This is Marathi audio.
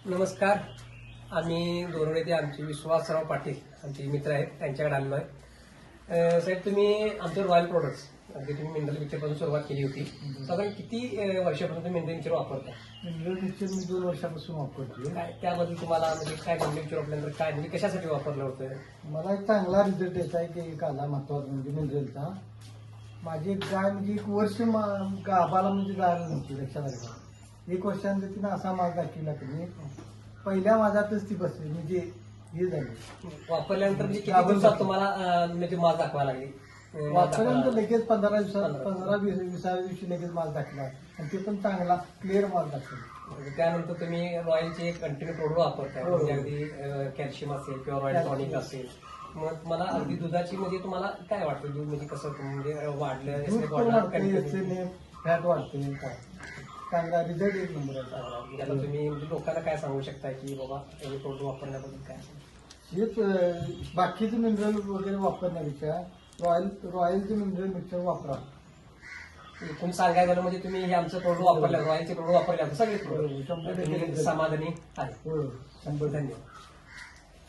नमस्कार. आम्ही दोरवडे ते आमचे विश्वासराव पाटील आमचे मित्र आहेत, त्यांच्याकडे आलेलो आहे. साहेब, तुम्ही आमचं रॉयल प्रोडक्ट्स अगदी तुम्ही मिनरल मिक्सरपासून सुरुवात केली होती. साधारण किती वर्षापासून तुम्ही मिनरल मिक्सर वापरता? मिनरल मिक्सर मी 2 वर्षापासून वापरतोय. काय त्याबद्दल तुम्हाला म्हणजे काय मिनरल मिक्सर वापरल्यानंतर काय म्हणजे कशासाठी वापरलं होतं? मला एक चांगला रिझल्ट यायचा आहे की एक आला महत्वाचा म्हणजे मिनरलचा. माझी एक गाय म्हणजे 1 वर्ष गाभाला म्हणजे जायला नव्हती लक्षात आलं. 1 वर्षानंतर तिनं असा माल दाखविला की मी पहिल्या माझ्यातच ती बसली म्हणजे हे झाली. वापरल्यानंतर म्हणजे किती दिवसात तुम्हाला म्हणजे माल दाखवायला लागली? वापरल्यानंतर लगेच 15 दिवसात 15-20 दिवशी लगेच माल दाखला आणि ते पण चांगला क्लिअर माल दाखवला. त्यानंतर तुम्ही रॉयलचे कंटिन्यू प्रोडक्ट वापरताय, हो. म्हणजे अगदी कॅल्शियम असेल किंवा रॉयल टॉनिक असेल. मग मला अगदी दुधाची म्हणजे तुम्हाला काय वाटतं, दूध म्हणजे कसं म्हणजे वाढलं दूध पण वाढते, फॅट वाढते, चांगला रिझल्ट 1 नंबर आहे. त्याला तुम्ही म्हणजे लोकांना काय सांगू शकता की बाबा हे प्रोडक्ट वापरण्याबद्दल काय? हेच बाकीचे मिनरल वगैरे वापरण्यापेक्षा रॉयलचे मिनरल मिक्सर वापरा. तुम्ही सांगायला झालं म्हणजे तुम्ही हे आमचं प्रोडक्ट वापरलं, रॉयलचे प्रोडक्ट वापरले, सगळे 100% प्रोडक्ट समाधानी आहे. हो, 100% धन्यवाद.